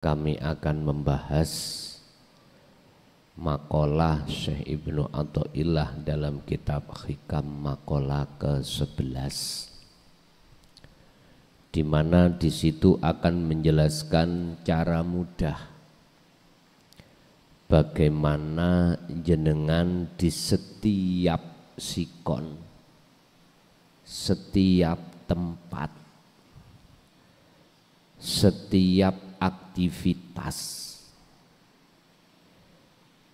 kami akan membahas makalah Syekh Ibnu Athaillah dalam kitab Hikam makalah ke-11, di mana di situ akan menjelaskan cara mudah bagaimana jenengan di setiap sikon, setiap tempat, setiap aktivitas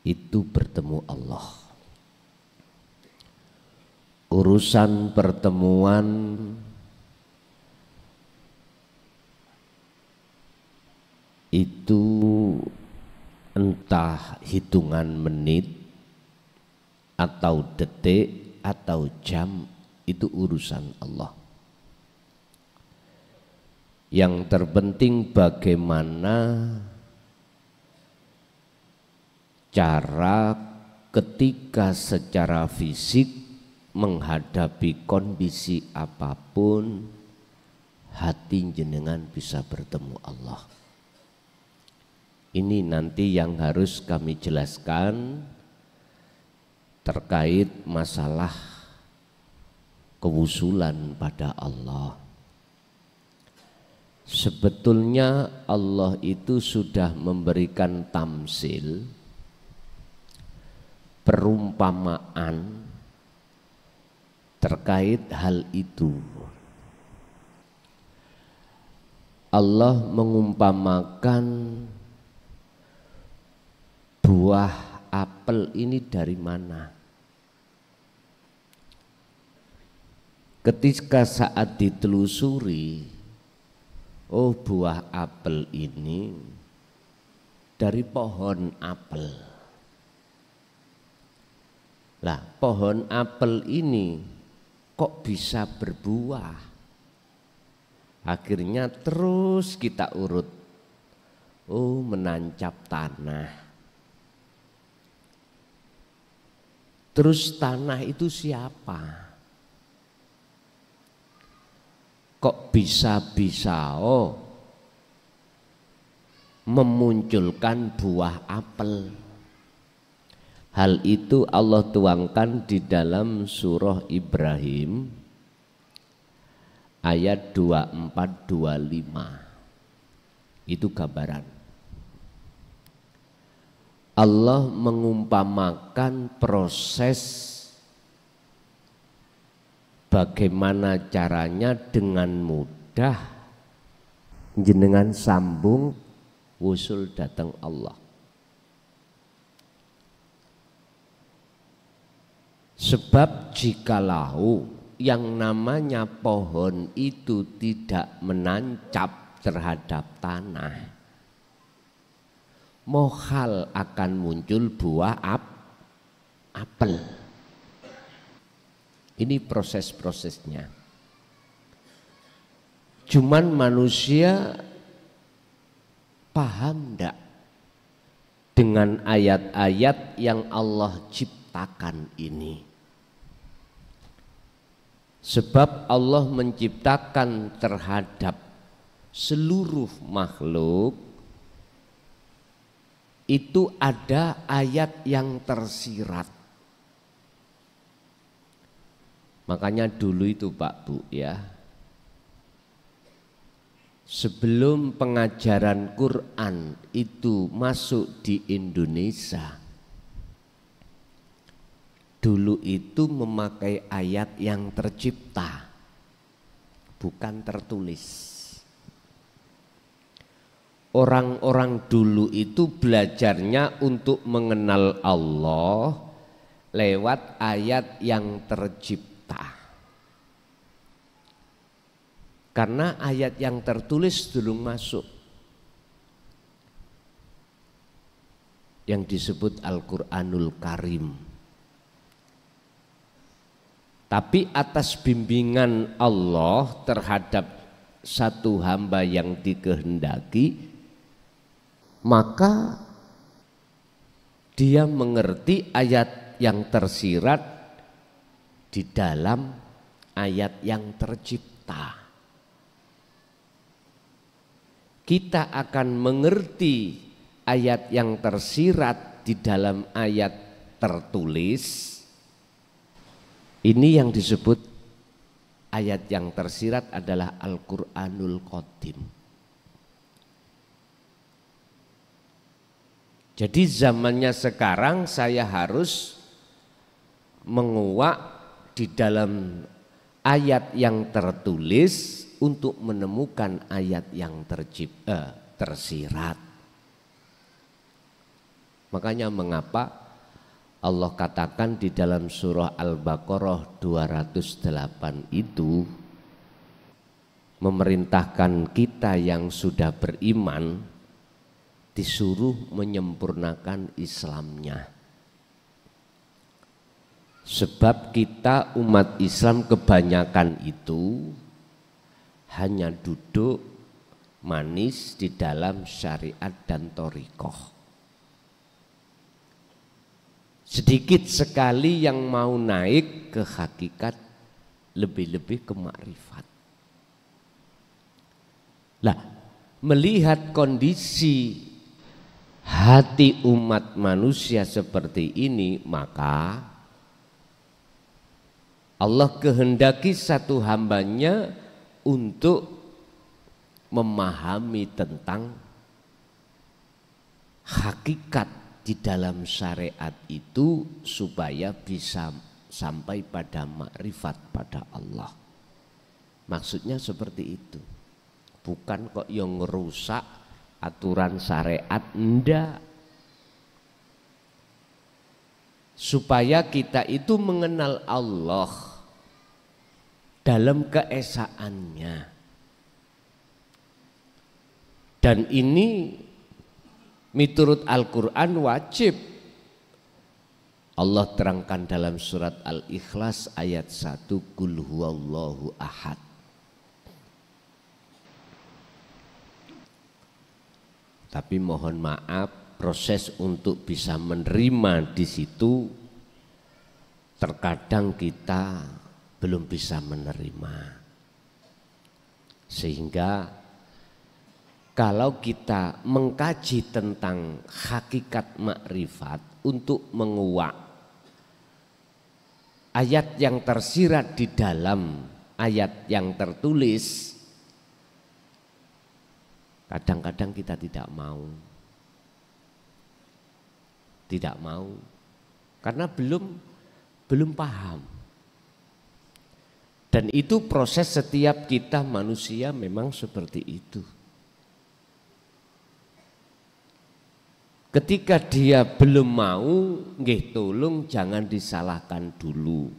itu bertemu Allah. Urusan pertemuan itu entah hitungan menit atau detik atau jam, itu urusan Allah. Yang terpenting bagaimana cara ketika secara fisik menghadapi kondisi apapun, hati jenengan bisa bertemu Allah. Ini nanti yang harus kami jelaskan terkait masalah kewusulan pada Allah. Sebetulnya Allah itu sudah memberikan tamsil, perumpamaan terkait hal itu. Allah mengumpamakan buah apel ini dari mana? Ketika saat ditelusuri, oh buah apel ini dari pohon apel. Lah pohon apel ini kok bisa berbuah? Akhirnya terus kita urut, oh menancap tanah. Terus tanah itu siapa? Kok bisa-bisa memunculkan buah apel? Hal itu Allah tuangkan di dalam surah Ibrahim ayat 24-25. Itu gambaran. Allah mengumpamakan proses bagaimana caranya dengan mudah jenengan sambung wusul datang Allah. Sebab jikalau yang namanya pohon itu tidak menancap terhadap tanah, mohal akan muncul buah apel. Ini proses-prosesnya. Cuman manusia paham enggak dengan ayat-ayat yang Allah ciptakan ini? Sebab Allah menciptakan terhadap seluruh makhluk itu ada ayat yang tersirat. Makanya dulu itu Pak Bu ya, sebelum pengajaran Quran itu masuk di Indonesia, dulu itu memakai ayat yang tercipta, bukan tertulis. Orang-orang dulu itu belajarnya untuk mengenal Allah lewat ayat yang tercipta. Karena ayat yang tertulis belum masuk, yang disebut Al-Quranul Karim. Tapi atas bimbingan Allah terhadap satu hamba yang dikehendaki, maka dia mengerti ayat yang tersirat di dalam ayat yang tercipta. kita akan mengerti ayat yang tersirat di dalam ayat tertulis. Ini yang disebut ayat yang tersirat adalah Al-Qur'anul Qadim. Jadi zamannya sekarang saya harus menguak di dalam ayat yang tertulis untuk menemukan ayat yang tersirat. Makanya mengapa Allah katakan di dalam surah Al-Baqarah 208 itu memerintahkan kita yang sudah beriman disuruh menyempurnakan Islamnya. Sebab kita umat Islam kebanyakan itu hanya duduk manis di dalam syariat dan thariqah. Sedikit sekali yang mau naik ke hakikat, lebih-lebih ke makrifat. Lah, melihat kondisi hati umat manusia seperti ini, maka Allah kehendaki satu hambanya untuk memahami tentang hakikat di dalam syariat itu supaya bisa sampai pada makrifat pada Allah. Maksudnya seperti itu. Bukan kok yang ngerusak aturan syariat, enggak. Supaya kita itu mengenal Allah dalam keesaannya. Dan ini miturut Al-Quran wajib. Allah terangkan dalam surat Al-Ikhlas ayat 1, Qul huwallahu ahad. Tapi mohon maaf, proses untuk bisa menerima di situ terkadang kita belum bisa menerima. Sehingga kalau kita mengkaji tentang hakikat makrifat untuk menguak ayat yang tersirat di dalam ayat yang tertulis, kadang-kadang kita tidak mau. Tidak mau karena belum paham. Dan itu proses setiap kita manusia memang seperti itu. Ketika dia belum mau, nggih tolong jangan disalahkan dulu.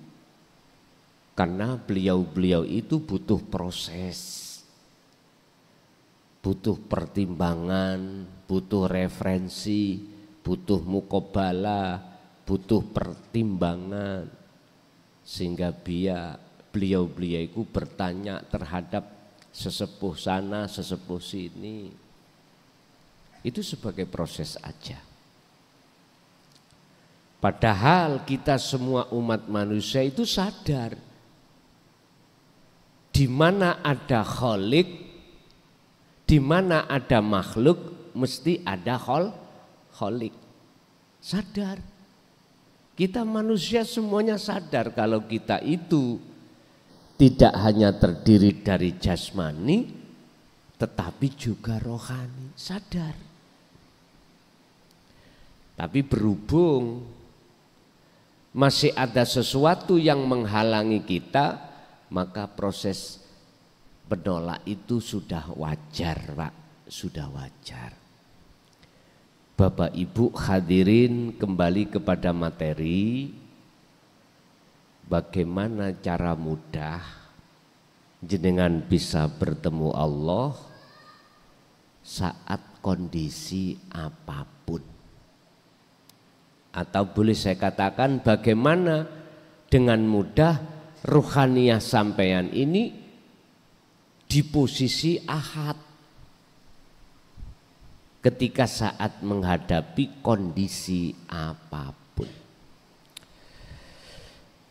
Karena beliau-beliau itu butuh proses. Butuh pertimbangan, butuh referensi, butuh mukobala, butuh pertimbangan. Sehingga beliau-beliau itu bertanya terhadap sesepuh sana, sesepuh sini. Itu sebagai proses aja. Padahal kita semua umat manusia itu sadar di mana ada khalik, di mana ada makhluk, mesti ada khalik. Sadar. Kita manusia semuanya sadar kalau kita itu tidak hanya terdiri dari jasmani, tetapi juga rohani. Sadar. Tapi berhubung masih ada sesuatu yang menghalangi kita, maka proses menolak itu sudah wajar, Pak, sudah wajar. Bapak Ibu hadirin, kembali kepada materi. Bagaimana cara mudah jenengan bisa bertemu Allah saat kondisi apapun. Atau boleh saya katakan bagaimana dengan mudah ruhaniyah sampeyan ini di posisi ahad ketika saat menghadapi kondisi apapun.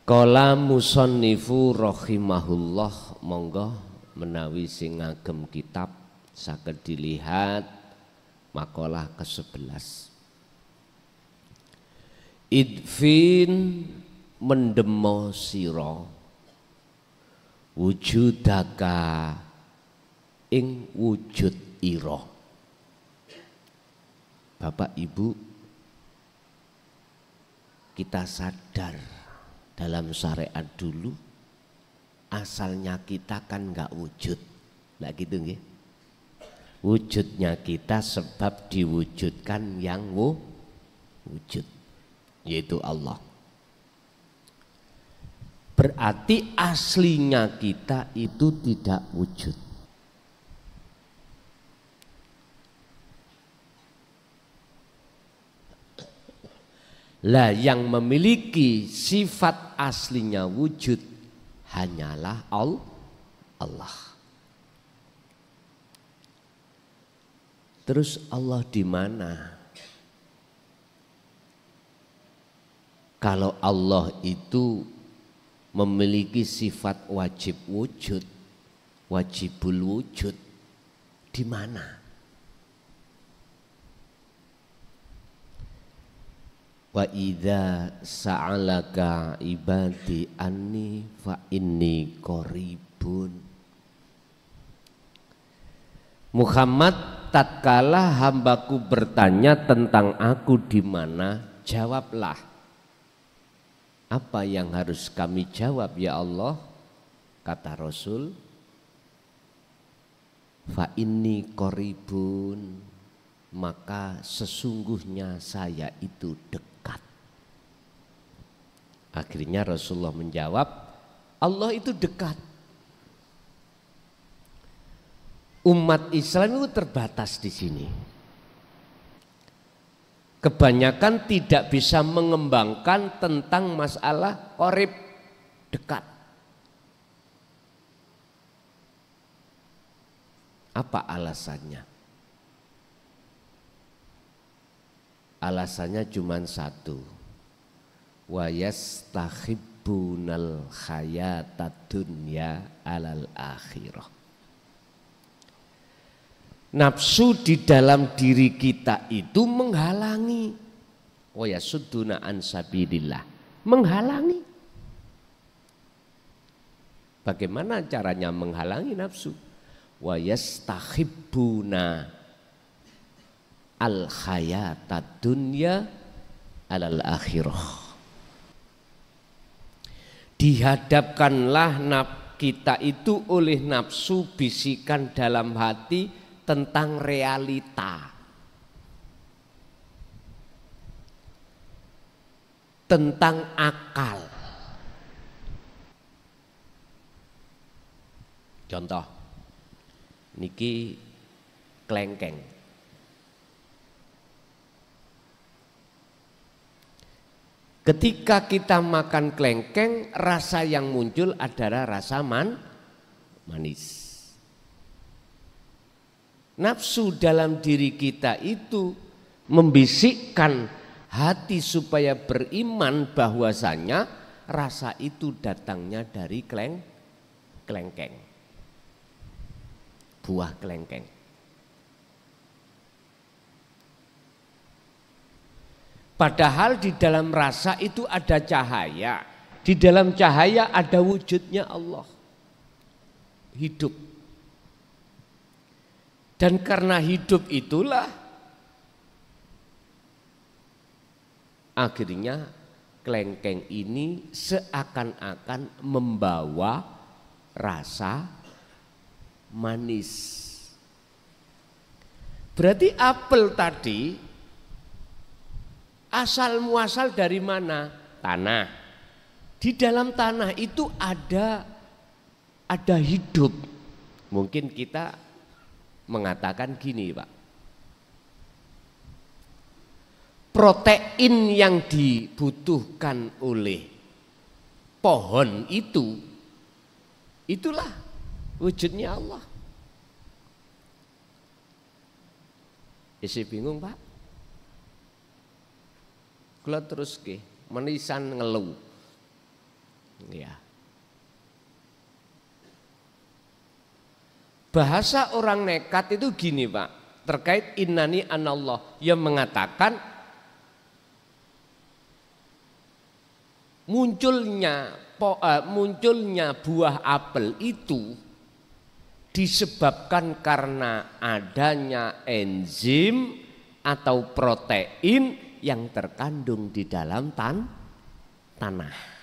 Qala musannifu rahimahullah, monggo menawi sing ngagem kitab saged dilihat makalah ke-11. Idfin mendemo sira wujudaka ing wujud ira. Bapak Ibu, kita sadar dalam syariat dulu asalnya kita kan enggak wujud. Enggak gitu nggih? Wujudnya kita sebab diwujudkan yang wujud, yaitu Allah. Berarti aslinya kita itu tidak wujud. Lah yang memiliki sifat aslinya wujud hanyalah Allah. Terus Allah di mana? Kalau Allah itu memiliki sifat wajib wujud, wajibul wujud, di mana? Wa idza sa'alaka ibadi anni fa inni qaribun. Muhammad, tatkala hambaku bertanya tentang aku di mana, jawablah. Apa yang harus kami jawab ya Allah? Kata Rasul, fa inni qaribun, maka sesungguhnya saya itu dekat. Akhirnya Rasulullah menjawab, Allah itu dekat. Umat Islam itu terbatas di sini. Kebanyakan tidak bisa mengembangkan tentang masalah qarib, dekat. Apa alasannya? Alasannya cuma satu. Wa yastahibbunal hayatad dunya alal akhirah. Nafsu di dalam diri kita itu menghalangi. Wa yasudduna an sabilillah, menghalangi. Bagaimana caranya menghalangi nafsu? Wa yastahibbuna al hayatad dunya alal akhirah. Dihadapkanlah kita itu oleh nafsu bisikan dalam hati tentang realita, tentang akal. Contoh, niki klengkeng. Ketika kita makan klengkeng, rasa yang muncul adalah rasa manis. Nafsu dalam diri kita itu membisikkan hati supaya beriman bahwasanya rasa itu datangnya dari klengkeng, buah klengkeng. Padahal di dalam rasa itu ada cahaya, di dalam cahaya ada wujudnya Allah, hidup. Dan karena hidup itulah akhirnya klengkeng ini seakan-akan membawa rasa manis. Berarti apel tadi asal muasal dari mana? Tanah. Di dalam tanah itu ada hidup. Mungkin kita mengatakan gini, Pak. Protein yang dibutuhkan oleh pohon itu, itulah wujudnya Allah. Isi bingung, Pak? Kula terus ke menisan ngeluh. Ya. bahasa orang nekat itu gini Pak, terkait innani anallah, yang mengatakan munculnya buah apel itu disebabkan karena adanya enzim atau protein yang terkandung di dalam tanah.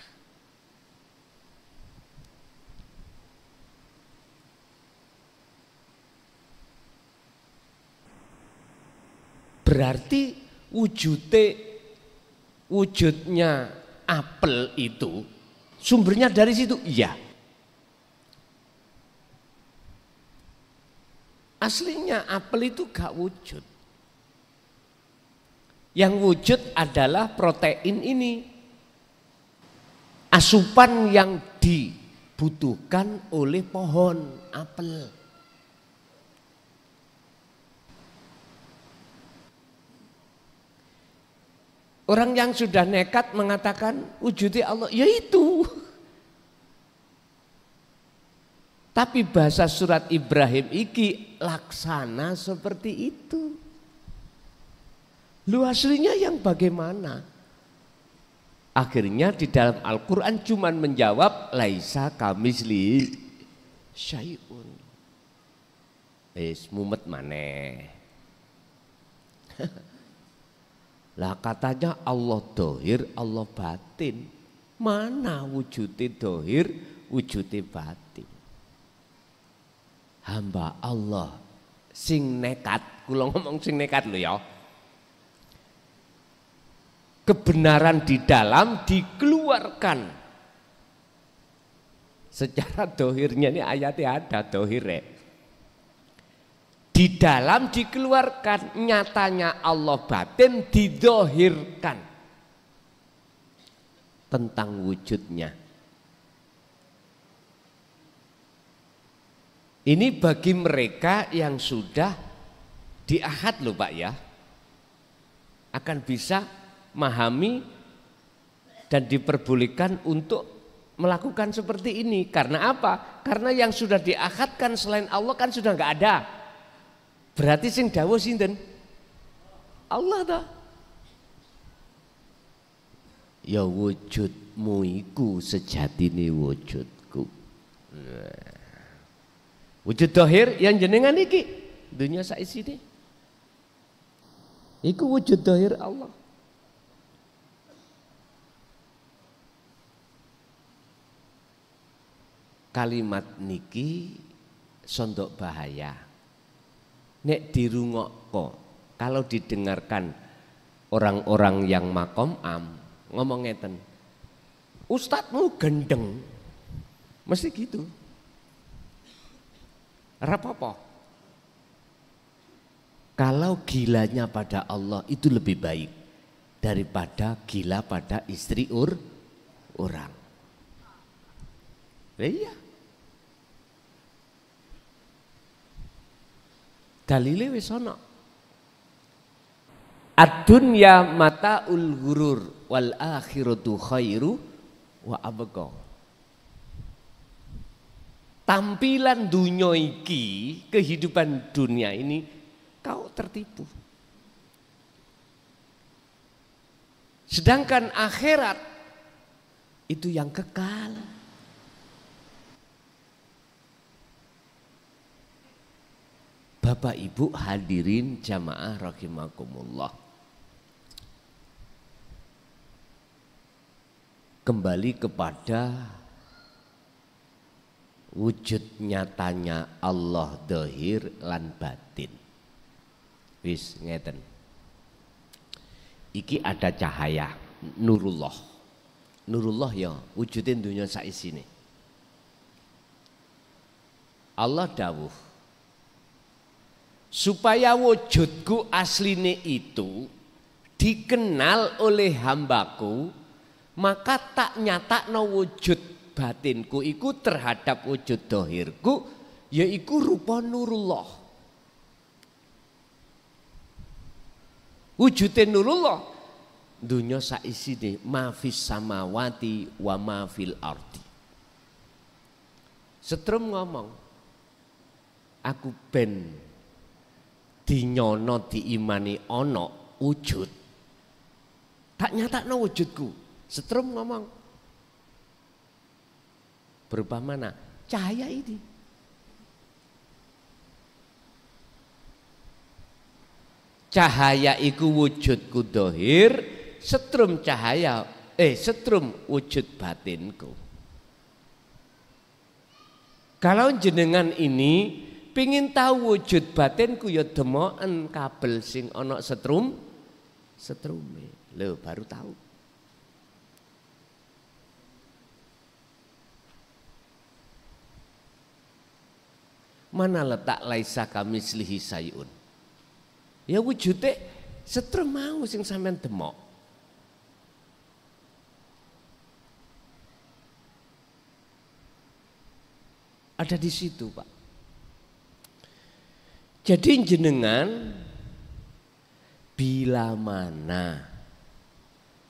Berarti wujudnya apel itu sumbernya dari situ? Iya. Aslinya apel itu gak wujud. Yang wujud adalah protein ini. Asupan yang dibutuhkan oleh pohon apel. Orang yang sudah nekat mengatakan wujudnya Allah, ya itu. Tapi bahasa surat Ibrahim iki laksana seperti itu. Lu aslinya yang bagaimana? Akhirnya di dalam Al-Quran cuman menjawab laisa kamisli syai'un. Mumet maneh. Lah katanya Allah dohir, Allah batin. Mana wujudnya dohir, wujudnya batin. Hamba Allah sing nekat, kula ngomong sing nekat lho ya. Kebenaran di dalam dikeluarkan. Secara dohirnya ini ayatnya ada dohirnya. Di dalam dikeluarkan, nyatanya Allah batin didohirkan tentang wujudnya. Ini bagi mereka yang sudah diahad loh Pak ya, akan bisa memahami dan diperbolehkan untuk melakukan seperti ini. Karena apa? Karena yang sudah diahadkan selain Allah kan sudah nggak ada. Berarti sing dawuh sinten? Allah ta. Ya wujudmu iku sejatine wujudku. Wujud dohir yang jenengan iki dunia saisine. Iku wujud dohir Allah. Kalimat niki sondok bahaya. Nek dirungokko, kalau didengarkan orang-orang yang makom ngomong ngeten, ustadzmu gendeng, mesti gitu. Rapopo. Kalau gilanya pada Allah itu lebih baik daripada gila pada istri orang. Iya. Dalile wis ana. Ad-dunya mata'ul ghurur wal akhiratu khairu wa abqa. Tampilan dunia iki, kehidupan dunia ini kau tertipu. Sedangkan akhirat itu yang kekal. Bapak Ibu hadirin jamaah rahimakumullah. Kembali kepada wujud nyatanya Allah dohir lan batin. Wis ngeten. Iki ada cahaya nurullah. Nurullah ya wujudin dunia saisine. Allah dawuh supaya wujudku asline itu dikenal oleh hambaku, maka tak nyatakno wujud batinku iku terhadap wujud dohirku, yaiku rupa nurullah. Wujudin nurullah dunya saisine mafis samawati wa mafil ardi. Setrum ngomong aku ben dinyono diimani ono wujud. Tak nyatakno wujudku. Setrum ngomong. Berupa mana? Cahaya ini. Cahaya iku wujudku dohir, setrum cahaya, setrum wujud batinku. Kalau jenengan ini pingin tahu wujud batinku ya demoken kabel sing ana setrume. Lho baru tahu. Mana letak laisa kamislihi sayun? Ya wujudnya setrum mau sing sampean demok. Ada di situ, Pak. Jadi jenengan bila mana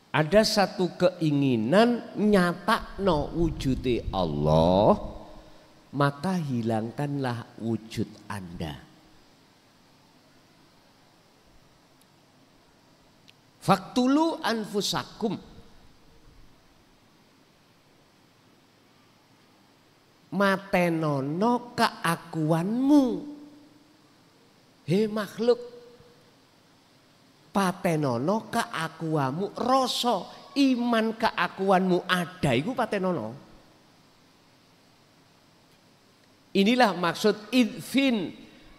ada satu keinginan nyatakno wujude Allah, maka hilangkanlah wujud Anda. Faktulu anfusakum. Matenono keakuanmu. He makhluk, patenono keakuanmu, rasa iman keakuanmu ada iku patenono. Inilah maksud idfin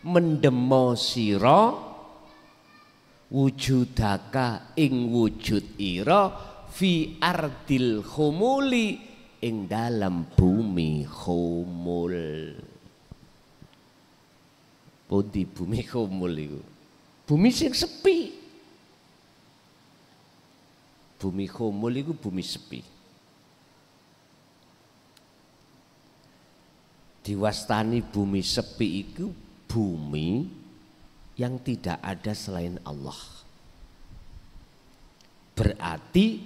mendemo sira wujudaka ing wujud ira fi ardil khumuli ing dalam bumi khumul. Pundi bumi khumul iku? Bumi sing sepi. Bumi khumul iku bumi sepi. Diwastani bumi sepi itu bumi yang tidak ada selain Allah. Berarti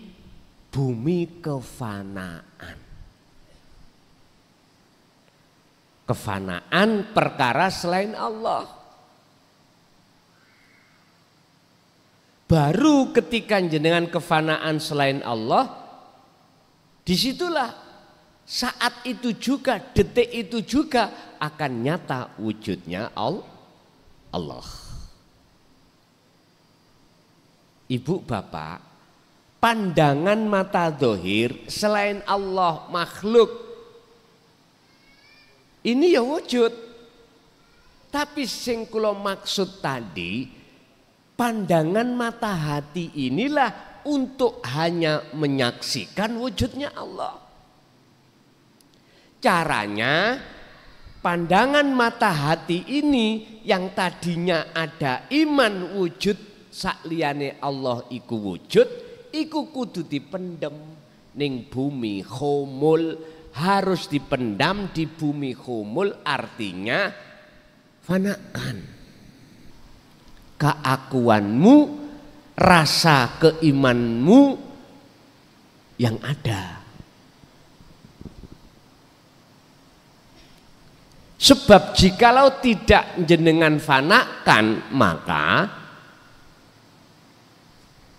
bumi kefanaan. Kefanaan perkara selain Allah. Baru ketika jenengan kefanaan selain Allah, disitulah saat itu juga, detik itu juga akan nyata wujudnya Allah. Ibu bapak, pandangan mata dohir selain Allah makhluk ini ya wujud. Tapi sing kula maksud tadi, pandangan mata hati inilah untuk hanya menyaksikan wujudnya Allah. Caranya pandangan mata hati ini yang tadinya ada iman wujud sakliyane Allah iku wujud, iku kudu dipendem ning bumi khumul. Harus dipendam di bumi khumul, artinya fanakan keakuanmu, rasa keimanmu yang ada. Sebab jikalau tidak jenengan fanakan, maka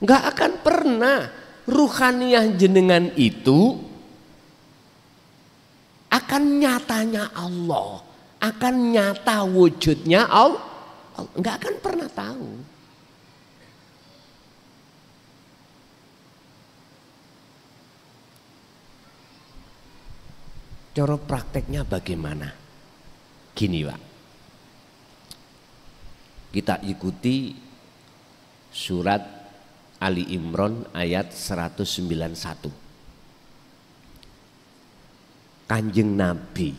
nggak akan pernah ruhaniyah jenengan itu akan nyatanya Allah, akan nyata wujudnya Allah, nggak akan pernah tahu. Cara prakteknya bagaimana? Gini Pak, kita ikuti surat Ali Imran ayat 191. Kanjeng Nabi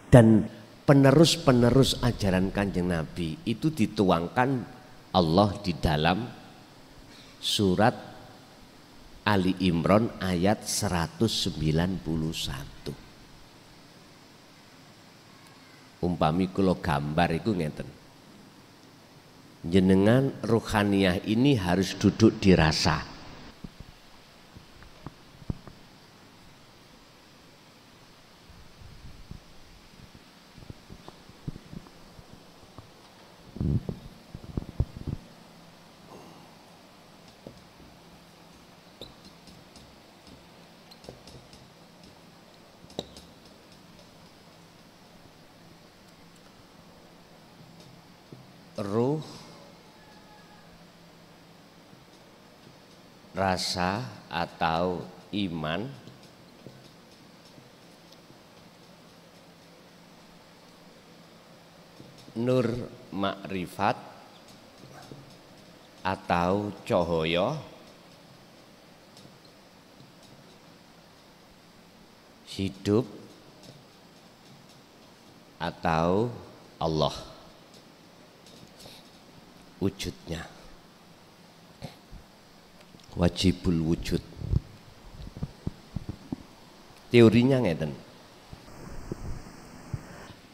dan penerus-penerus ajaran Kanjeng Nabi itu dituangkan Allah di dalam surat Ali Imran ayat 191. Umpami kula gambar iku ngeten. Jenengan ruhaniyah ini harus duduk dirasa. ruh, rasa atau iman, nur makrifat atau cahaya, hidup atau Allah wujudnya, wajibul wujud. Teorinya ngeten,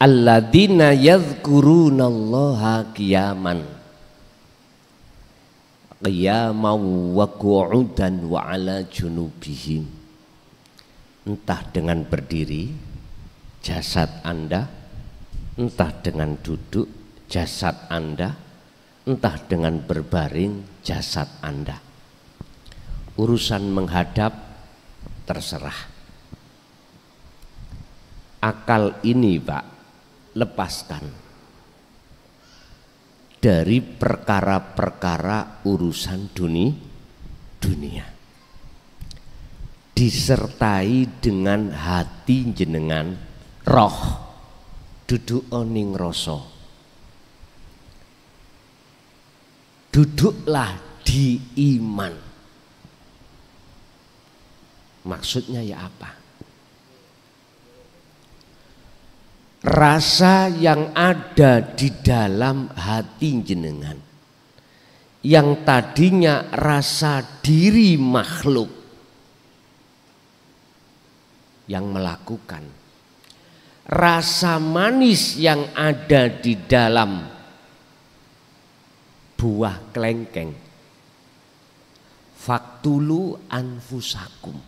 alladzina yadhkurunallaha qiyaman wa qu'udan wa ala junubihim. Entah dengan berdiri jasad Anda, entah dengan duduk jasad Anda, entah dengan berbaring jasad Anda. Urusan menghadap terserah. Akal ini Pak, lepaskan dari perkara-perkara urusan dunia, disertai dengan hati jenengan, roh duduk oning rasa. Duduklah di iman. Maksudnya ya apa? Rasa yang ada di dalam hati jenengan, yang tadinya rasa diri makhluk yang melakukan, rasa manis yang ada di dalam buah kelengkeng, faktulu anfusakum,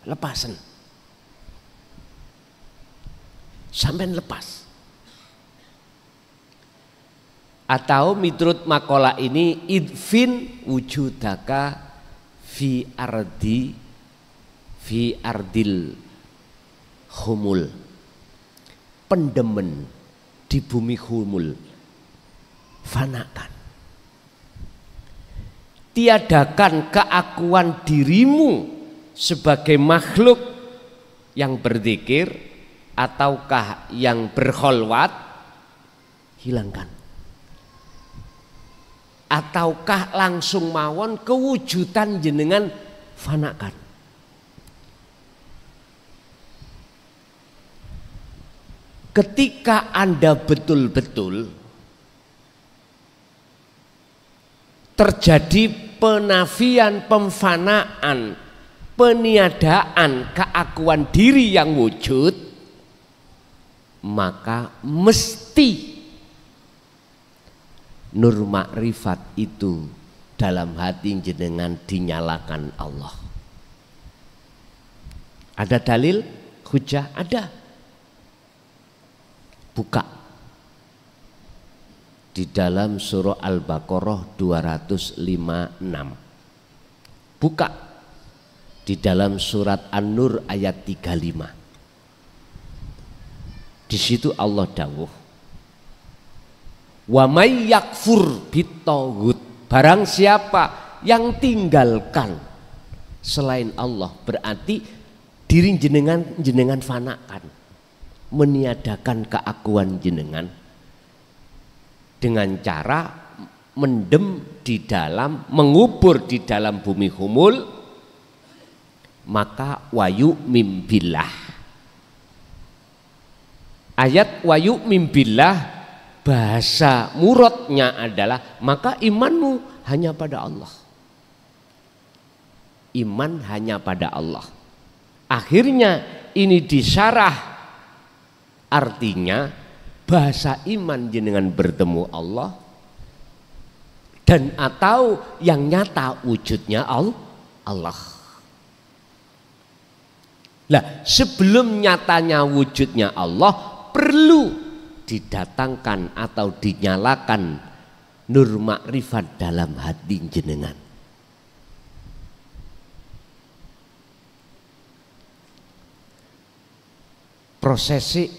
lepasan, sampai lepas. Atau miturut makalah ini, idfin wujudaka fi ardil humul, pendemen di bumi humul, fanakan. Tiadakan keakuan dirimu sebagai makhluk yang berzikir ataukah yang berkholwat, hilangkan. Ataukah langsung mawon kewujudan jenengan, fanakan. Ketika Anda betul-betul terjadi penafian, pemfanaan, peniadaan keakuan diri yang wujud, maka mesti nur makrifat itu dalam hati jenengan dinyalakan Allah. Ada dalil hujah? Ada. Buka di dalam surah Al-Baqarah 256. Buka di dalam surat An-Nur ayat 35. Di situ Allah dawuh, wa may yakfur bitaghut, barang siapa yang tinggalkan selain Allah, berarti diri jenengan fanakan, meniadakan keakuan jenengan dengan cara mendem di dalam, mengubur di dalam bumi humul, maka wayu mimbillah. Ayat wayu mimbillah bahasa muradnya adalah maka imanmu hanya pada Allah. Iman hanya pada Allah. Akhirnya ini disyarah, artinya bahasa iman jenengan bertemu Allah dan atau yang nyata wujudnya Allah. Lah sebelum nyatanya wujudnya Allah perlu didatangkan atau dinyalakan nur makrifat dalam hati jenengan. Prosesi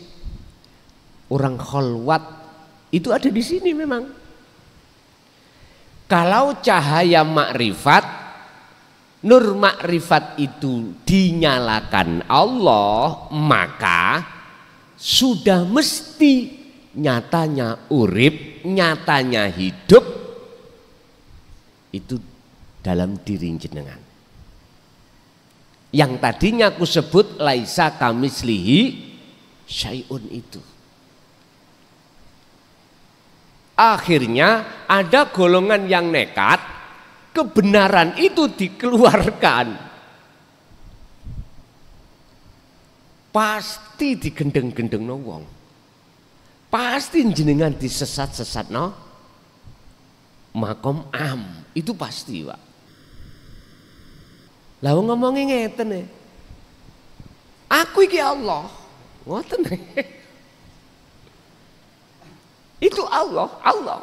orang kholwat Itu ada di sini memang. Kalau cahaya makrifat, nur makrifat itu dinyalakan Allah, maka sudah mesti nyatanya urip, nyatanya hidup itu dalam diri jenengan. Yang tadinya aku sebut laisa kamislihi syai'un itu. Akhirnya ada golongan yang nekat, kebenaran itu dikeluarkan. Pasti digendeng-gendeng no wong. Pasti jenengan disesat-sesat no. Makom am, itu pasti, Pak. Lah ngomongin ngeten nih. Aku iki Allah. Ngoten. Itu Allah,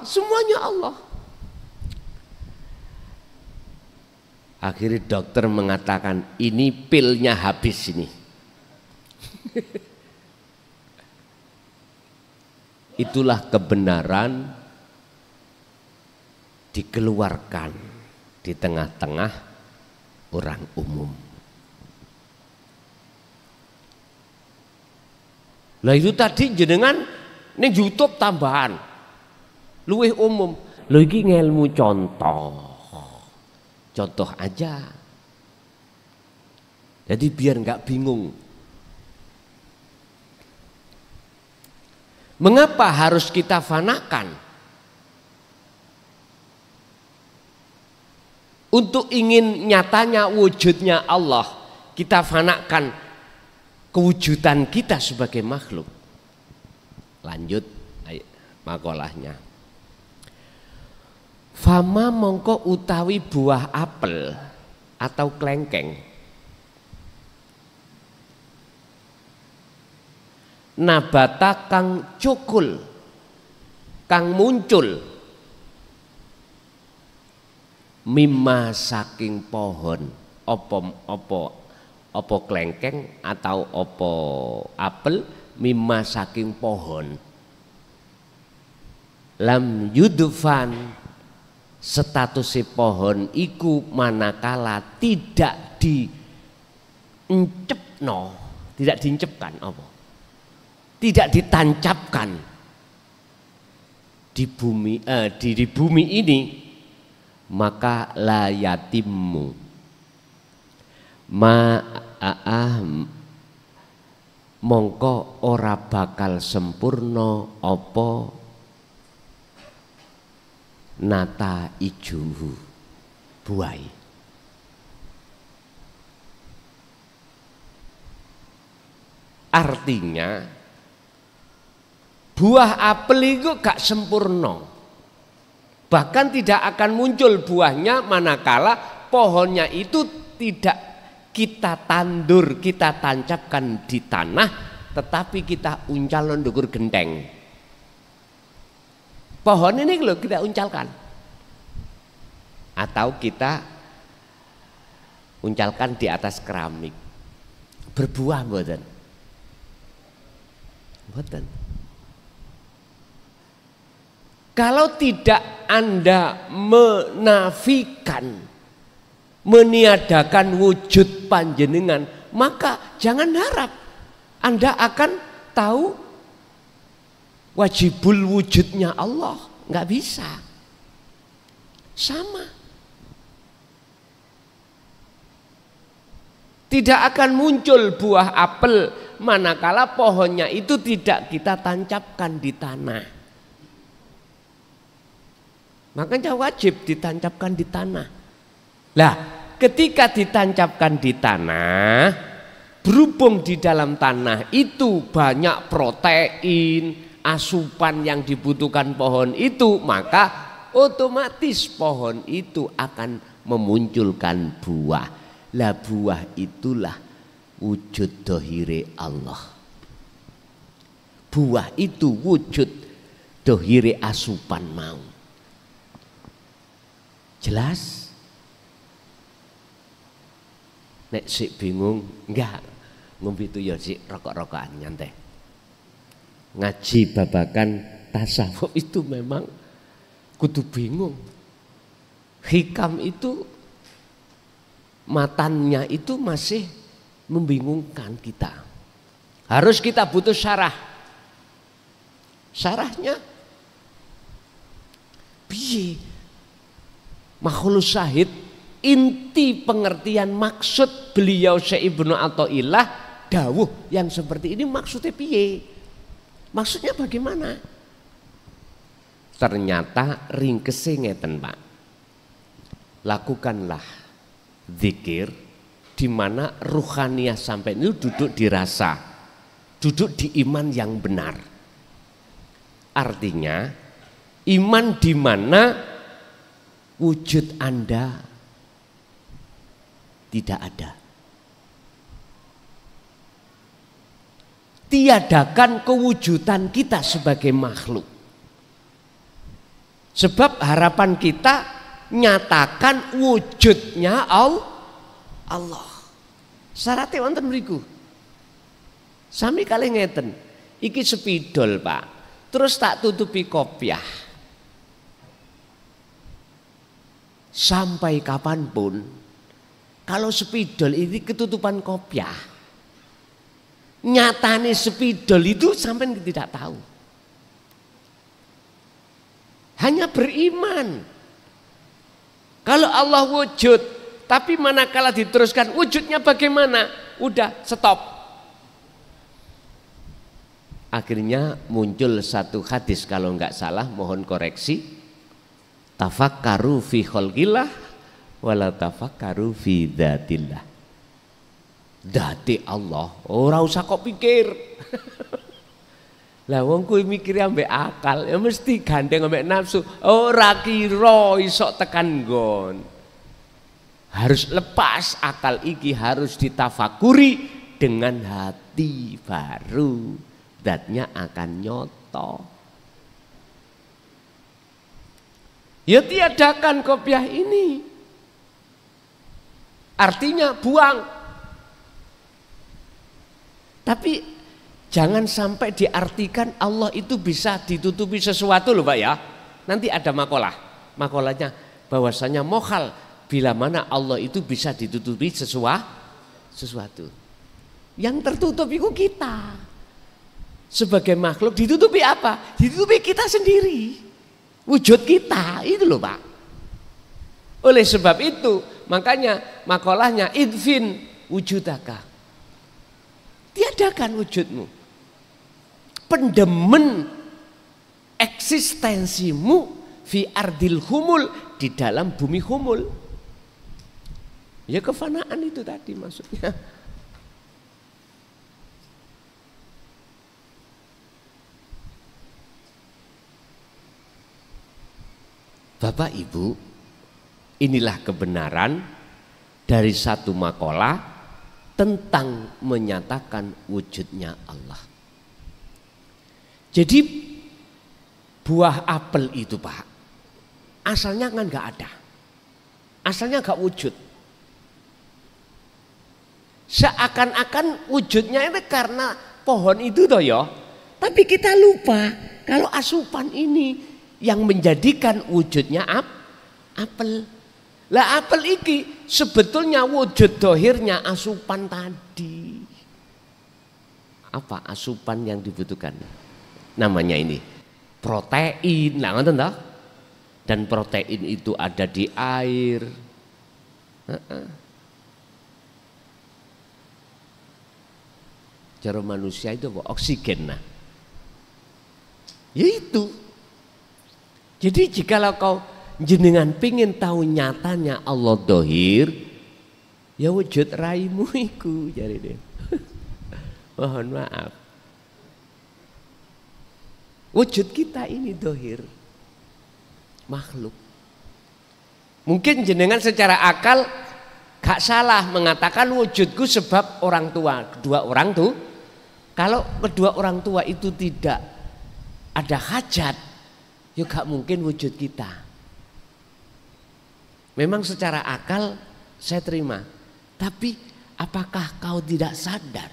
semuanya Allah. Akhirnya dokter mengatakan ini pilnya habis ini. Itulah kebenaran dikeluarkan di tengah-tengah orang umum. Lah itu tadi jenengan ning YouTube tambahan luwih umum. Lho iki ngelmu contoh aja, jadi biar nggak bingung. Mengapa harus kita fanakan? Untuk ingin nyatanya wujudnya Allah, kita fanakan kewujudan kita sebagai makhluk. Lanjut makolahnya. Fama mongko utawi buah apel atau klengkeng. Nabata kang cukul, kang muncul. Mimma saking pohon, opo klengkeng atau opo apel. Mimma saking pohon. Lam yudfan, status pohon iku manakala tidak diencepno, tidak diencepkan apa? Tidak ditancapkan di bumi ini, maka la yatimmu mongko ora bakal sempurna apa nata ijuhu buai. Artinya buah apel itu gak sempurna, bahkan tidak akan muncul buahnya manakala pohonnya itu tidak kita tandur, kita tancapkan di tanah, tetapi kita uncal ndukur genteng. Pohon ini loh kita uncalkan, atau kita uncalkan di atas keramik, berbuah mboten? Mboten. Kalau tidak Anda menafikan, meniadakan wujud panjenengan, maka jangan harap Anda akan tahu wajibul wujudnya Allah. Nggak bisa. Sama. Tidak akan muncul buah apel manakala pohonnya itu tidak kita tancapkan di tanah. Makanya wajib ditancapkan di tanah. Lah, ketika ditancapkan di tanah, berhubung di dalam tanah itu banyak protein, asupan yang dibutuhkan pohon itu, maka otomatis pohon itu akan memunculkan buah. Lah buah itulah wujud dohire Allah. Buah itu wujud dohire asupan mau. Jelas? Nek sik bingung, enggak ngombe itu ya sik rokok-rokokan nyantai. Ngaji babakan tasawuf itu memang kudu bingung. Hikam itu matannya itu masih membingungkan kita. Harus kita butuh syarah. Syarahnya piye? Makhlus syahid, inti pengertian maksud beliau Syekh Ibnu Athaillah dawuh yang seperti ini maksudnya piye? Maksudnya bagaimana? Ternyata ringkese ngeten, Pak. Lakukanlah zikir di mana ruhaniyah sampai itu duduk di rasa, duduk di iman yang benar. Artinya iman di mana wujud Anda tidak ada. Tiadakan kewujudan kita sebagai makhluk. Sebab harapan kita nyatakan wujudnya Allah. Syaratnya wonten mriku. Sami kali ngeten. Iki spidol, Pak. Terus tak tutupi kopiah. Sampai kapanpun kalau spidol ini ketutupan kopiah, nyatane spidol itu sampai tidak tahu. Hanya beriman. Kalau Allah wujud, tapi manakala diteruskan wujudnya bagaimana? Udah stop. Akhirnya muncul satu hadis kalau enggak salah, mohon koreksi. Tafakkaru fi khalqillah wala tafakkaru fi dzatillah. Dzati Allah, ora usah kok pikir. Lah wong kuwi mikir ambek akal, ya mesti gandeng ambek nafsu. Ora kira iso tekan nggon. Harus lepas akal iki, harus ditafakuri dengan hati, baru zatnya akan nyoto. Ya tiadakan kopiah ini. Artinya buang. Tapi jangan sampai diartikan Allah itu bisa ditutupi sesuatu loh Pak ya. Nanti ada makalah. Makalahnya bahwasanya mokhal bila mana Allah itu bisa ditutupi sesuatu. Yang tertutup itu kita. Sebagai makhluk ditutupi apa? Ditutupi kita sendiri. Wujud kita itu loh Pak. Oleh sebab itu makanya makalahnya idfin wujudaka. Tiadakan wujudmu. Pendemen eksistensimu fi ardil humul, di dalam bumi humul. Ya kefanaan itu tadi maksudnya. Bapak Ibu, inilah kebenaran dari satu makalah tentang menyatakan wujudnya Allah. Jadi buah apel itu Pak, asalnya kan nggak ada, asalnya nggak wujud. Seakan-akan wujudnya itu karena pohon itu toh ya. Tapi kita lupa kalau asupan ini yang menjadikan wujudnya apel. Lah apel iki sebetulnya wujud dohirnya asupan tadi. Apa asupan yang dibutuhkan? Namanya ini protein. Nah, ngerti toh? Dan protein itu ada di air. Cara manusia itu apa? Oksigen. Nah, ya itu. Jadi jikalau kau jenengan pingin tahu nyatanya Allah dohir, ya wujud raimu iku jadi dia. Mohon maaf. Wujud kita ini dohir, makhluk. Mungkin jenengan secara akal gak salah mengatakan wujudku sebab orang tua, kedua orang tuh. Kalau kedua orang tua itu tidak ada hajat, ya gak mungkin wujud kita. Memang secara akal saya terima. Tapi apakah kau tidak sadar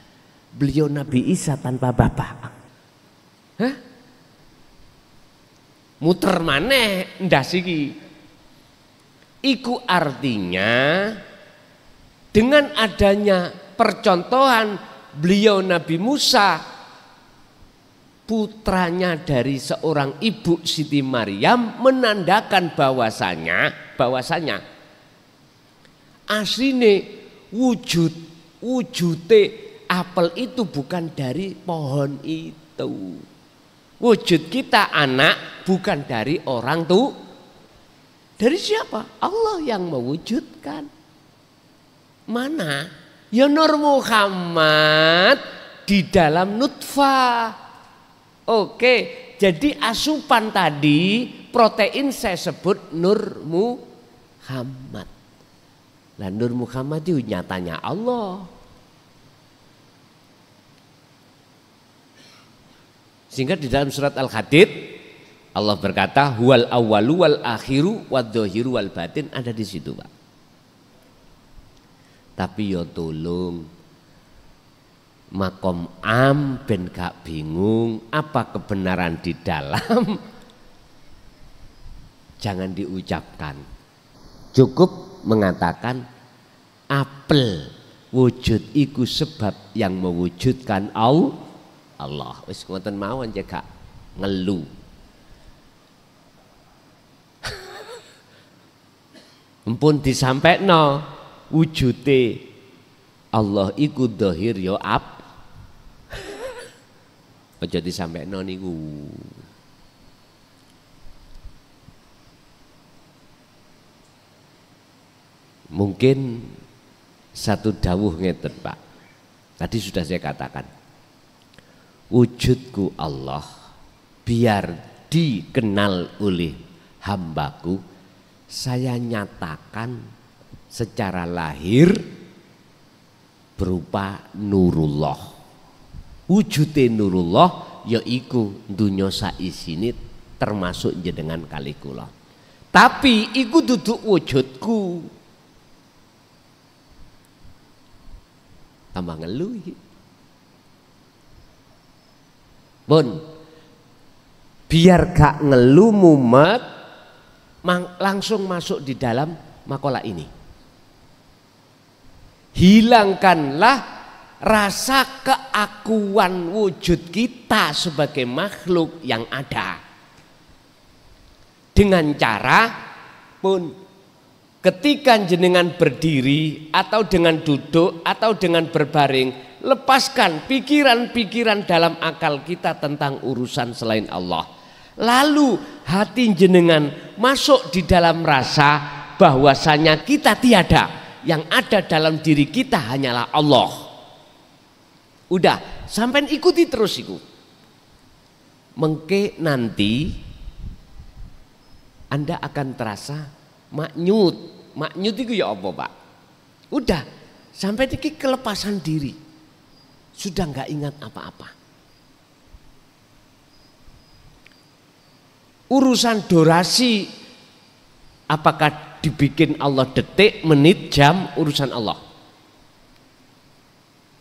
beliau Nabi Isa tanpa bapak? Hah? muter maneh ndas iki. Iku artinya dengan adanya percontohan beliau Nabi Musa, putranya dari seorang ibu Siti Maryam, menandakan bahwasanya asline wujute apel itu bukan dari pohon itu. Wujud kita anak bukan dari orang tuh. Dari siapa? Allah yang mewujudkan. Mana? Ya Nur Muhammad di dalam nutfah. Oke, jadi asupan tadi protein saya sebut Nur Muhammad. Lah Nur Muhammad itu nyatanya Allah. Sehingga di dalam surat Al-Hadid Allah berkata huwal awwalu wal akhiru wad dhahiru wal batin, ada di situ, Pak. Tapi ya tolong makom am ben gak bingung apa kebenaran di dalam jangan diucapkan. Cukup mengatakan apel wujud iku sebab yang mewujudkan Allah. Wis ngoten mawon gak ngelu. Empun disampaikno wujude Allah iku dhahir ya aja disampaikno niku. Mungkin satu dawuh ngeten, Pak. Tadi sudah saya katakan. Wujudku Allah biar dikenal oleh hambaku, saya nyatakan secara lahir berupa Nurullah. Wujudnya Nurullah yaiku dunya saisine termasuk jenengan kali kula. Tapi iku duduk wujudku. Tambah ngeluh. Bon, biar gak ngeluh mumet, langsung masuk di dalam makalah ini. Hilangkanlah rasa keakuan wujud kita sebagai makhluk yang ada. Dengan cara pun ketika jenengan berdiri atau dengan duduk atau dengan berbaring, lepaskan pikiran-pikiran dalam akal kita tentang urusan selain Allah. Lalu hati jenengan masuk di dalam rasa bahwasanya kita tiada, yang ada dalam diri kita hanyalah Allah. Udah, sampai ikuti terus iku. Mengke nanti Anda akan terasa maknyut. Maknyut itu ya apa, Pak? Udah, sampai iki kelepasan diri. Sudah nggak ingat apa-apa. Urusan durasi apakah dibikin Allah detik, menit, jam, urusan Allah.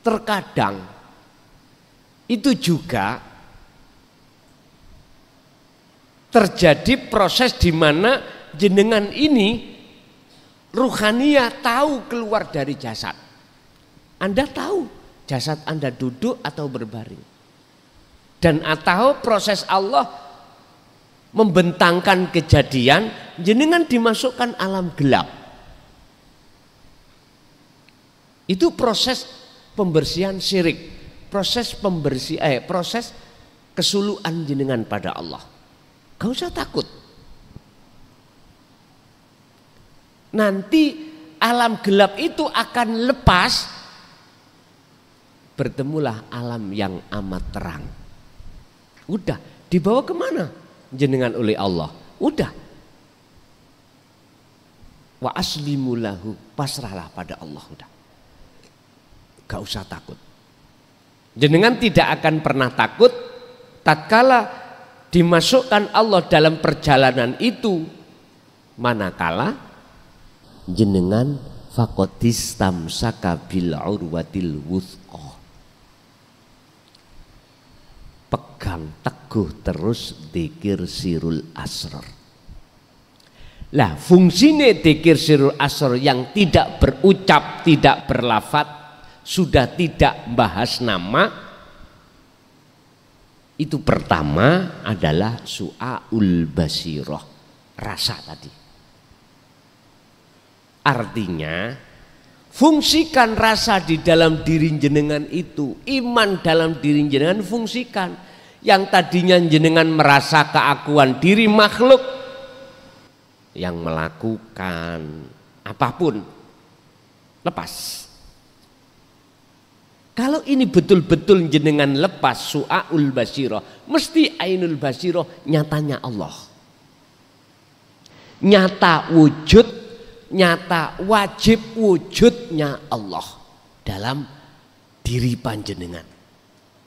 Terkadang itu juga terjadi proses di mana jenengan ini ruhaniyah tahu keluar dari jasad. Anda tahu jasad Anda duduk atau berbaring. Dan atau proses Allah membentangkan kejadian, jenengan dimasukkan alam gelap. Itu proses pembersihan syirik, proses proses kesuluhan jenengan pada Allah. Gak usah takut. Nanti alam gelap itu akan lepas, bertemulah alam yang amat terang. Udah, dibawa kemana? Jenengan oleh Allah. Udah. Wa aslimulahu, pasrahlah pada Allah. Udah. Gak usah takut. Jenengan tidak akan pernah takut tatkala dimasukkan Allah dalam perjalanan itu, manakala jenengan faqadistamsaka bil urwatil wuthqa. pegang teguh terus dzikir sirul asrar. Lah fungsinya dzikir sirul asrar yang tidak berucap, tidak berlafat, sudah tidak bahas nama, itu pertama adalah su'aul basirah, rasa tadi. Artinya fungsikan rasa di dalam diri jenengan itu, iman dalam diri jenengan fungsikan. Yang tadinya jenengan merasa keakuan diri makhluk yang melakukan apapun, lepas. Kalau ini betul-betul jenengan lepas su'aul basirah, mesti ainul basirah nyatanya Allah. Nyata wujud, nyata wajib wujudnya Allah dalam diri panjenengan.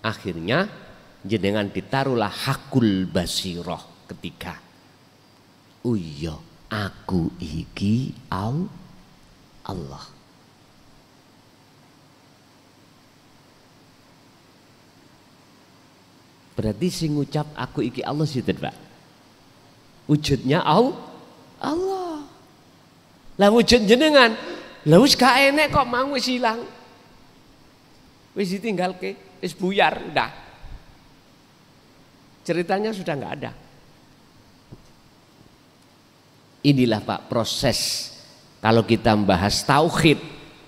Akhirnya jenengan ditaruhlah hakul basirah ketiga. Oh iya, aku iki Allah. Berarti sing ngucap aku iki Allah sinten, Pak? Wujudnya Allah. Lah wujud jenengan, lah wis gak enek kok mau wis ilang. Wis ditinggalke, wis buyar udah. Ceritanya sudah enggak ada. Inilah Pak proses kalau kita membahas tauhid,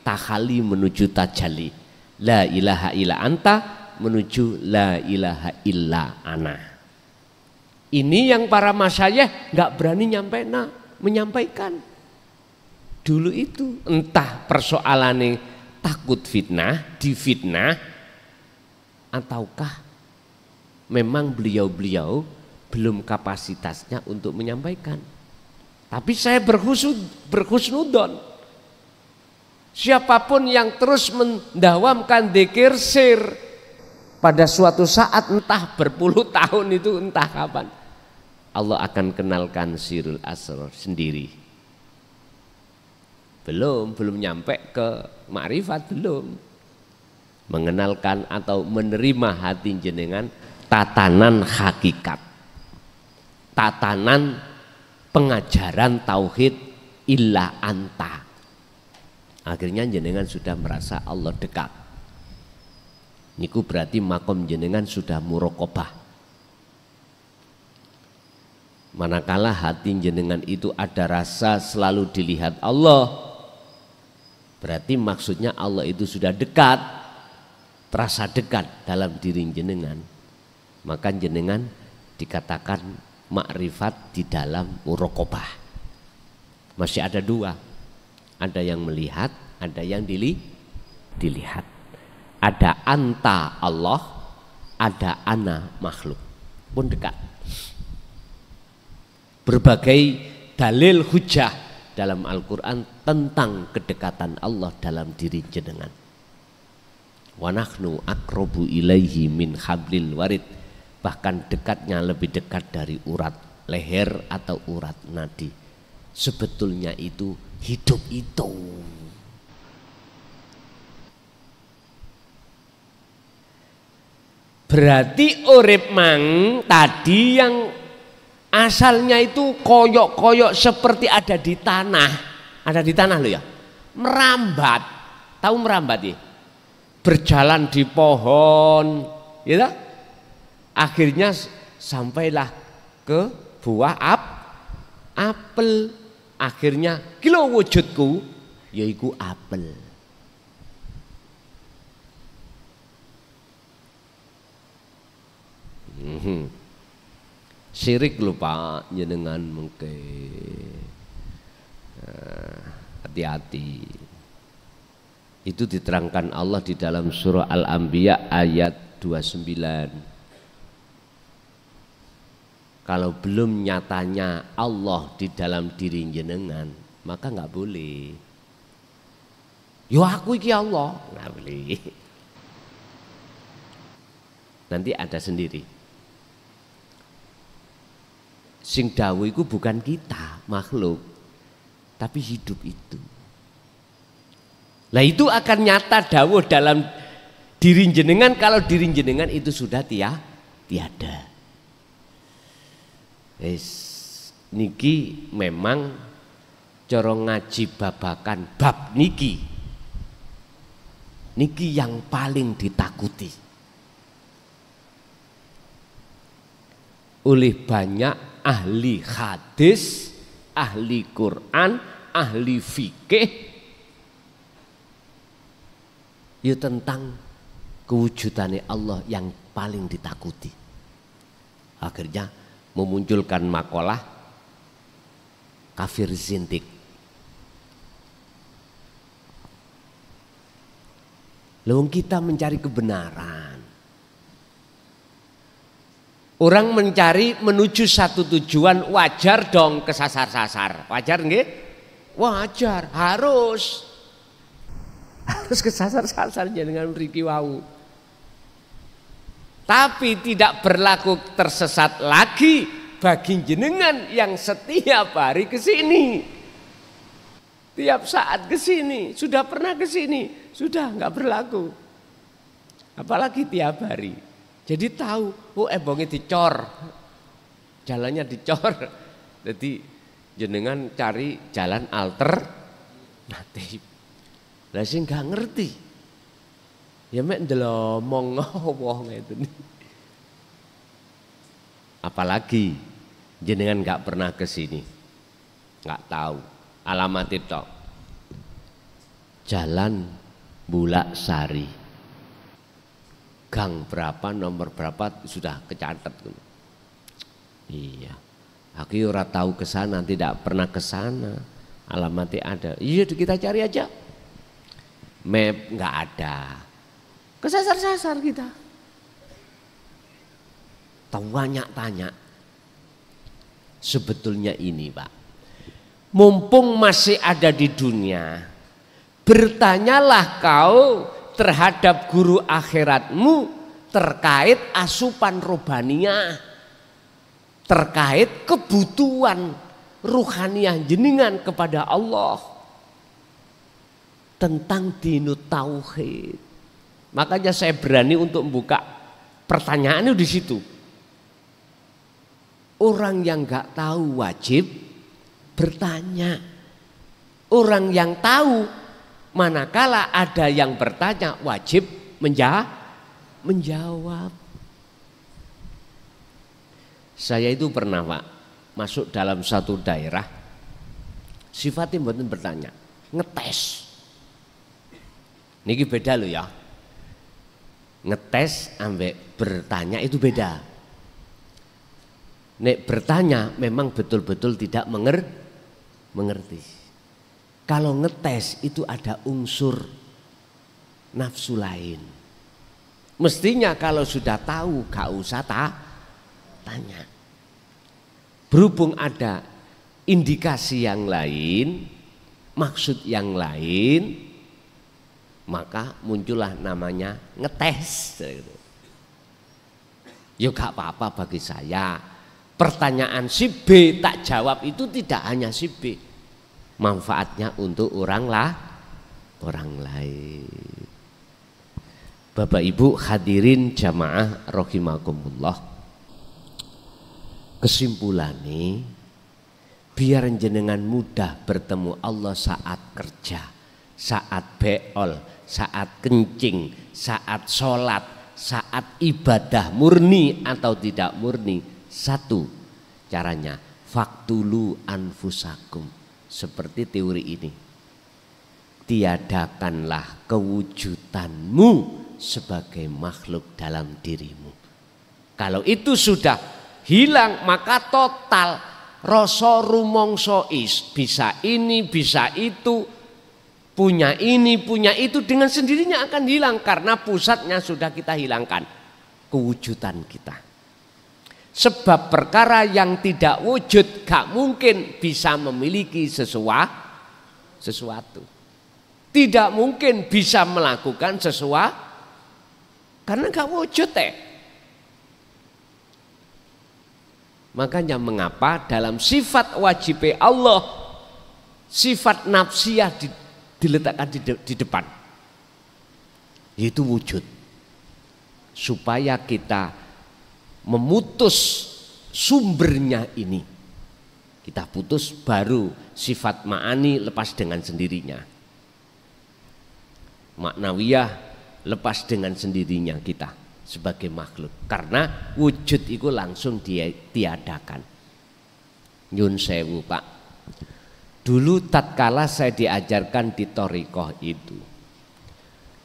takhali menuju tajalli. La ilaha illa anta menuju la ilaha illa ana. Ini yang para masyayikh nggak berani menyampaikan. Dulu itu entah persoalannya takut fitnah, difitnah, ataukah memang beliau-beliau belum kapasitasnya untuk menyampaikan. Tapi saya berhusnudon. Siapapun yang terus mendawamkan dzikir sir, pada suatu saat entah berpuluh tahun itu entah kapan Allah akan kenalkan sirul asrar sendiri. Belum nyampe ke makrifat, belum mengenalkan atau menerima hati jenengan tatanan hakikat, tatanan pengajaran tauhid illa anta. Akhirnya jenengan sudah merasa Allah dekat. Niku berarti makom jenengan sudah muraqabah. Manakala hati jenengan itu ada rasa selalu dilihat Allah, berarti maksudnya Allah itu sudah dekat, terasa dekat dalam diri jenengan. Maka jenengan dikatakan makrifat di dalam muraqabah. Masih ada dua, ada yang melihat, ada yang dilihat. Ada anta Allah, ada ana makhluk, pun dekat. Berbagai dalil hujah dalam Al-Quran tentang kedekatan Allah dalam diri jenengan. Wa nahnu aqrabu ilaihi min hablil warid, bahkan dekatnya lebih dekat dari urat leher atau urat nadi. Sebetulnya itu hidup itu. Berarti urip mang tadi yang asalnya itu koyok-koyok seperti ada di tanah loh ya, merambat, tahu merambat ya, berjalan di pohon, gitu. Akhirnya sampailah ke buah apel, akhirnya kilo wujudku yaiku apel. Syirik lupa jenengan mungkin hati-hati. Itu diterangkan Allah di dalam surah Al-Anbiya ayat 29. Kalau belum nyatanya Allah di dalam diri jenengan, maka nggak boleh. Yo aku iki Allah, nggak boleh. Nanti ada sendiri. Sing dawuh itu bukan kita makhluk, tapi hidup itu. Lah itu akan nyata dawuh dalam diri jenengan kalau diri jenengan itu sudah tiada. Niki memang cara ngaji babakan bab niki yang paling ditakuti oleh banyak ahli hadis, ahli Quran, ahli fikih, ya tentang kewujudannya Allah yang paling ditakuti. Akhirnya memunculkan makalah kafir zindik. Lalu kita mencari kebenaran. Orang mencari menuju satu tujuan, wajar dong kesasar-sasar. Wajar nggih? Wajar, harus kesasar-sasar dengan mriki wau. Tapi tidak berlaku tersesat lagi bagi jenengan yang setiap hari ke sini. Tiap saat ke sini, sudah pernah ke sini, sudah enggak berlaku. Apalagi tiap hari. Jadi tahu, oh ebonge dicor. Jalannya dicor. Jadi jenengan cari jalan alternatif. Lah sing enggak ngerti. Ya mek ndelomong wong itu. Apalagi jenengan nggak pernah ke sini, nggak tahu alamat itu. Jalan Bulak Sari, gang berapa, nomor berapa sudah kecatat. Iya, aku ora tahu ke sana, tidak pernah ke sana. Alamatnya ada. Iya, kita cari aja. Map nggak ada. Kesasar-sasar kita. Tanya. Sebetulnya ini Pak, mumpung masih ada di dunia, bertanyalah kau terhadap guru akhiratmu terkait asupan rohaniah, terkait kebutuhan ruhaniah jenengan kepada Allah, tentang dinut tauhid. Makanya saya berani untuk membuka pertanyaan di situ. Orang yang nggak tahu wajib bertanya. Orang yang tahu manakala ada yang bertanya wajib menjawab. Saya itu pernah Pak masuk dalam satu daerah, sifatnya mboten bertanya, ngetes. Niki beda loh ya. Ngetes ambek bertanya itu beda. Nek bertanya memang betul-betul tidak mengerti. Kalau ngetes itu ada unsur nafsu lain. Mestinya kalau sudah tahu gak usah tanya. Berhubung ada indikasi yang lain, maksud yang lain, maka muncullah namanya ngetes. Ya gak apa-apa bagi saya. Pertanyaan si B tak jawab itu tidak hanya si B. Manfaatnya untuk orang lain. Bapak Ibu hadirin jamaah rahimakumullah. Kesimpulannya, biar jenengan mudah bertemu Allah saat kerja, saat beol, saat kencing, saat sholat, saat ibadah murni atau tidak murni. Satu caranya, faktulu anfusakum. Seperti teori ini, tiadakanlah kewujudanmu sebagai makhluk dalam dirimu. Kalau itu sudah hilang, maka total rasa rumangsa bisa ini, bisa itu, punya ini, punya itu, dengan sendirinya akan hilang karena pusatnya sudah kita hilangkan, kewujudan kita. Sebab perkara yang tidak wujud gak mungkin bisa memiliki sesuatu. Tidak mungkin bisa melakukan sesuatu karena gak wujud Makanya mengapa dalam sifat wajib Allah, sifat nafsiyah diletakkan di depan, yaitu wujud. Supaya kita memutus sumbernya ini. Kita putus baru sifat ma'ani lepas dengan sendirinya. Maknawiyah lepas dengan sendirinya kita sebagai makhluk. Karena wujud itu langsung ditiadakan. Nyun sewu Pak. Dulu tatkala saya diajarkan di thariqah itu,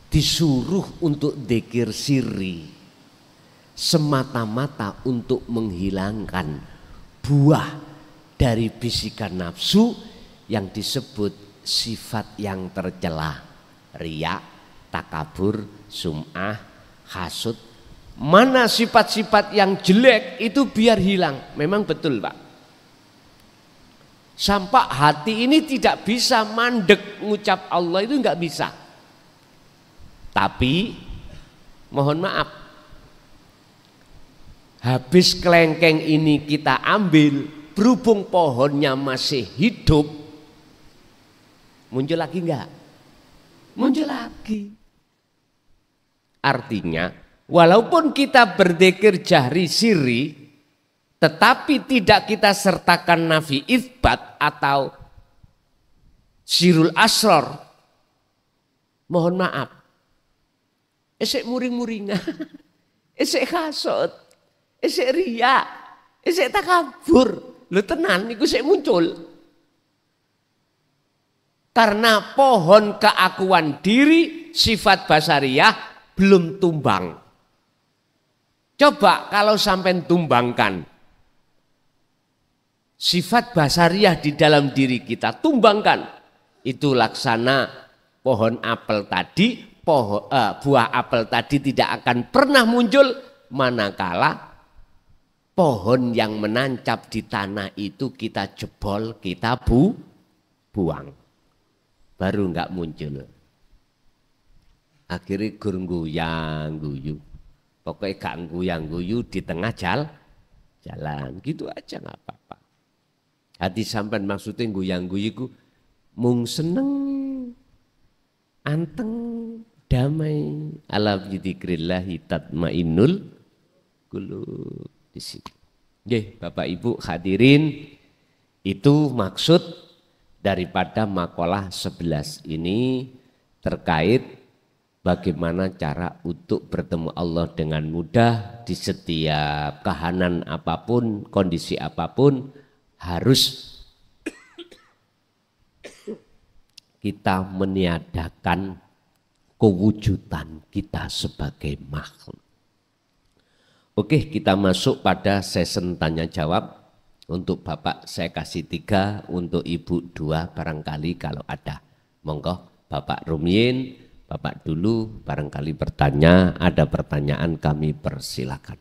disuruh untuk dzikir sirri semata-mata untuk menghilangkan buah dari bisikan nafsu yang disebut sifat yang tercela, riya, takabur, sum'ah, hasud. Mana sifat-sifat yang jelek itu biar hilang. Memang betul Pak. Sampai hati ini tidak bisa mandek ngucap Allah itu enggak bisa. Tapi mohon maaf, habis kelengkeng ini kita ambil, berhubung pohonnya masih hidup, muncul lagi enggak? Muncul lagi. Artinya walaupun kita berzikir jahri sirri, tetapi tidak kita sertakan nafi itsbat atau sirul asror, mohon maaf, esek muring-muringan, esek hasud, esek riya, esek takabur, lu tenan iku sik muncul. Karena pohon keakuan diri sifat basariyah belum tumbang. Coba kalau sampai tumbangkan sifat basariyah di dalam diri kita, tumbangkan. Itu laksana pohon apel tadi, buah apel tadi tidak akan pernah muncul manakala pohon yang menancap di tanah itu kita jebol, kita buang. Baru enggak muncul. Akhirnya gur guyang guyu. Pokoknya gak guyang guyu di tengah jalan. Gitu aja nggak apa-apa. Hati sampean maksudnya guyang guyiku mung seneng, anteng, damai. Ala bidzikrillahi tatmainnul qulub. Di situ. Nggih, Bapak Ibu hadirin, itu maksud daripada makalah 11 ini terkait bagaimana cara untuk bertemu Allah dengan mudah di setiap kahanan apapun, kondisi apapun. Harus kita meniadakan kewujudan kita sebagai makhluk. Oke, kita masuk pada sesi tanya jawab. Untuk Bapak saya kasih 3, untuk Ibu 2 barangkali kalau ada. Monggo Bapak Rumyin, Bapak dulu barangkali bertanya, ada pertanyaan kami persilakan.